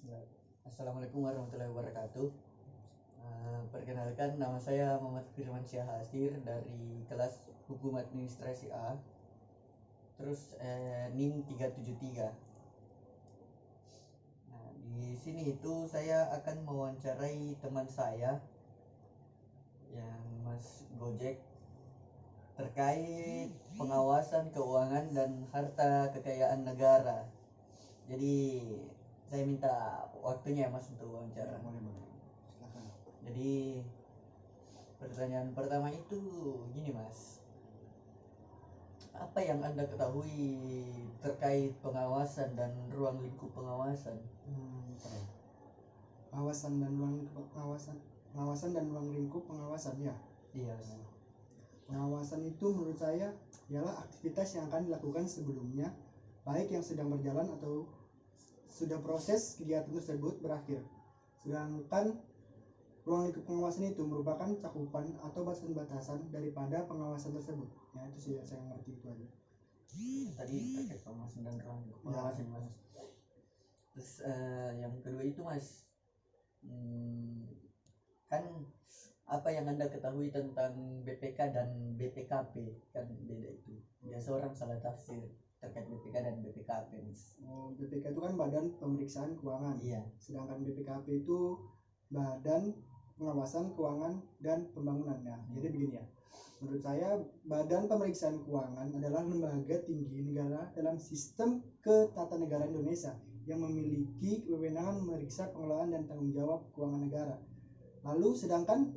Bismillah. Assalamualaikum warahmatullahi wabarakatuh. Perkenalkan, nama saya Muhammad Firman Syah Hasir dari kelas Hukum Administrasi A. Terus NIM 373. Nah, di sini itu saya akan mewawancarai teman saya yang Mas Gojek terkait pengawasan keuangan dan harta kekayaan negara. Jadi saya minta waktunya ya Mas untuk wawancara. Boleh. Silakan. Jadi pertanyaan pertama itu gini Mas, apa yang Anda ketahui terkait pengawasan dan ruang lingkup pengawasan? Pengawasan dan ruang pengawasan dan ruang lingkup pengawasan ya. Iya. Pengawasan itu menurut saya ialah aktivitas yang akan dilakukan sebelumnya, baik yang sedang berjalan atau sudah proses kegiatan tersebut berakhir. Sedangkan ruang lingkup pengawasan itu merupakan cakupan atau batasan-batasan daripada pengawasan tersebut. Ya, itu sih saya ngerti itu aja. Tadi terkait pengawasan dan ruang lingkup pengawasan Mas. Terus yang kedua itu Mas, kan apa yang Anda ketahui tentang BPK dan BPKP? Kan beda itu. Biasa orang salah tafsir terkait BPK dan BPKP Mas. BPK itu kan Badan Pemeriksaan Keuangan. Iya. Sedangkan BPKP itu Badan Pengawasan Keuangan dan Pembangunan. Ya. Jadi begini ya. Menurut saya Badan Pemeriksaan Keuangan adalah lembaga tinggi negara dalam sistem ketatanegaraan Indonesia yang memiliki kewenangan memeriksa pengelolaan dan tanggung jawab keuangan negara. Lalu sedangkan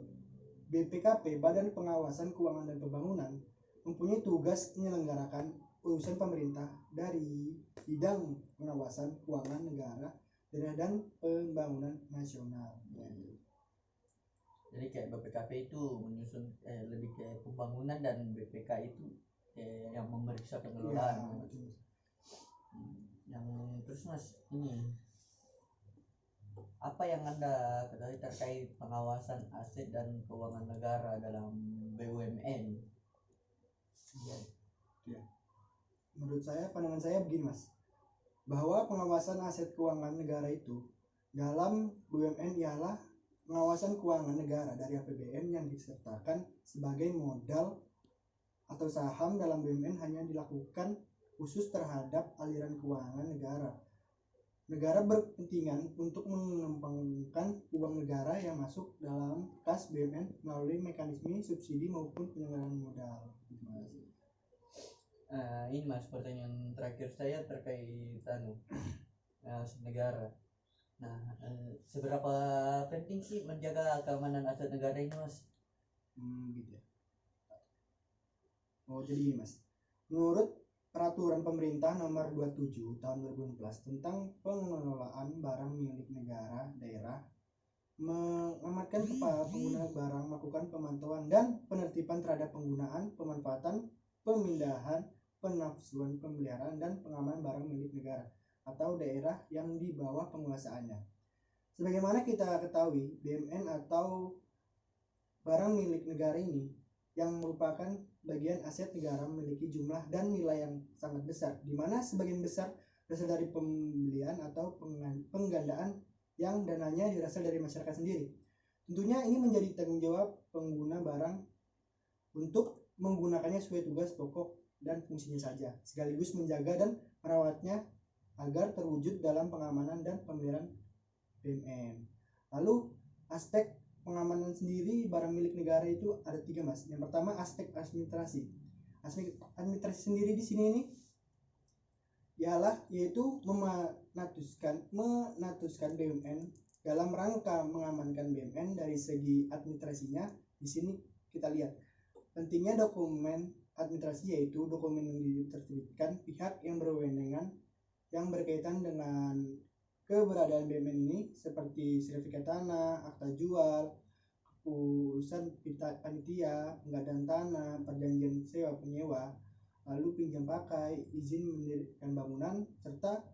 BPKP, Badan Pengawasan Keuangan dan Pembangunan, mempunyai tugas menyelenggarakan urusan pemerintah dari bidang pengawasan keuangan negara dan pembangunan nasional. Jadi kayak BPKP itu menyusun lebih kayak pembangunan dan BPK itu yang memeriksa pengelolaan. Ya, Yang terus Mas, ini apa yang Anda ketahui terkait pengawasan aset dan keuangan negara dalam BUMN? Ya. Menurut saya, pandangan saya begini Mas, bahwa pengawasan aset keuangan negara itu dalam BUMN ialah pengawasan keuangan negara dari APBN yang disertakan sebagai modal atau saham dalam BUMN hanya dilakukan khusus terhadap aliran keuangan negara. Negara berkepentingan untuk mengembangkan uang negara yang masuk dalam kas BUMN melalui mekanisme subsidi maupun penyelenggaraan modal. Ini Mas, pertanyaan terakhir saya terkait aset negara. Nah, seberapa penting sih menjaga keamanan aset negara ini Mas? Gitu ya. Jadi ini Mas, menurut Peraturan Pemerintah Nomor 27 Tahun 2016 tentang pengelolaan barang milik negara daerah, mengamanatkan kepada pengguna barang, melakukan pemantauan dan penertiban terhadap penggunaan, pemanfaatan, pemindahan, penafsuan, pemeliharaan dan pengamanan barang milik negara atau daerah yang di bawah penguasaannya. Sebagaimana kita ketahui, BUMN atau barang milik negara ini yang merupakan bagian aset negara memiliki jumlah dan nilai yang sangat besar, di mana sebagian besar berasal dari pembelian atau penggandaan yang dananya berasal dari masyarakat sendiri. Tentunya ini menjadi tanggung jawab pengguna barang untuk menggunakannya sesuai tugas pokok dan fungsinya saja, sekaligus menjaga dan merawatnya agar terwujud dalam pengamanan dan pemeliharaan BUMN. Lalu aspek pengamanan sendiri barang milik negara itu ada 3 Mas. Yang pertama aspek administrasi. Aspek administrasi sendiri di sini nih yaitu menatuskan BUMN dalam rangka mengamankan BUMN dari segi administrasinya. Di sini kita lihat pentingnya dokumen administrasi, yaitu dokumen yang diterbitkan pihak yang berwenang yang berkaitan dengan keberadaan BUMN ini, seperti sertifikat tanah, akta jual, urusan panitia, pengadaan tanah, perjanjian sewa penyewa, lalu pinjam pakai, izin mendirikan bangunan, serta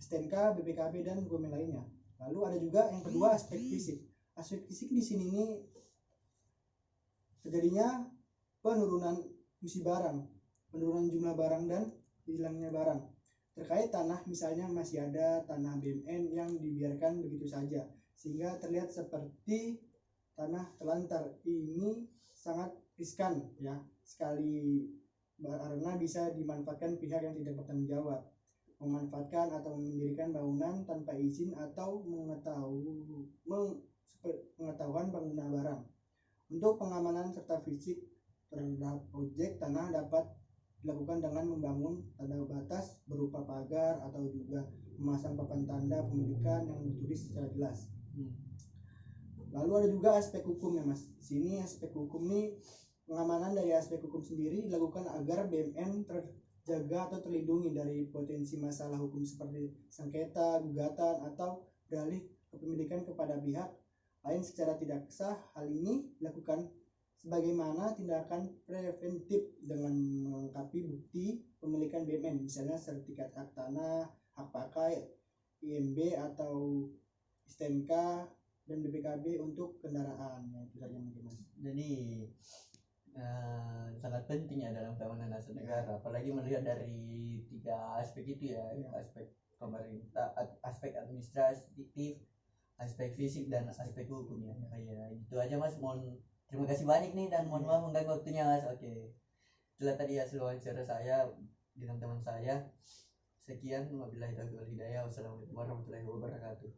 STNK, BPKB dan dokumen lainnya. Lalu ada juga yang kedua aspek fisik. Aspek fisik di sini nih terjadinya penurunan fungsi barang, penurunan jumlah barang dan hilangnya barang. terkait tanah, misalnya masih ada tanah BUMN yang dibiarkan begitu saja sehingga terlihat seperti tanah telantar. Ini sangat riskan ya sekali, karena bisa dimanfaatkan pihak yang tidak bertanggung jawab, memanfaatkan atau mendirikan bangunan tanpa izin atau pengetahuan pengguna barang. Untuk pengamanan serta fisik terhadap objek tanah dapat dilakukan dengan membangun tanda batas berupa pagar atau juga memasang papan tanda pemilikan yang ditulis secara jelas. Lalu ada juga aspek hukumnya, Mas. Di sini aspek hukum ini, pengamanan dari aspek hukum sendiri dilakukan agar BUMN terjaga atau terlindungi dari potensi masalah hukum seperti sengketa, gugatan, atau beralih kepemilikan kepada pihak lain secara tidak sah. Hal ini dilakukan sebagaimana tindakan preventif dengan melengkapi bukti pemilikan BUMN, misalnya sertifikat hak tanah, hak pakai, IMB atau STNK, dan BPKB untuk kendaraan. Ya, itu saja mungkin, Mas. Jadi sangat penting ya dalam keamanan aset negara, apalagi melihat dari 3 aspek itu ya, aspek pemerintah, aspek administratif, aspek fisik, dan aspek hukum ya. Kayak itu aja, Mas. Terima kasih banyak nih, dan mohon maaf mengganggu waktunya, Mas. Oke, itulah tadi hasil wawancara saya dengan teman saya. Sekian, wabillahi taufiq wal hidayah. Wassalamualaikum warahmatullahi wabarakatuh.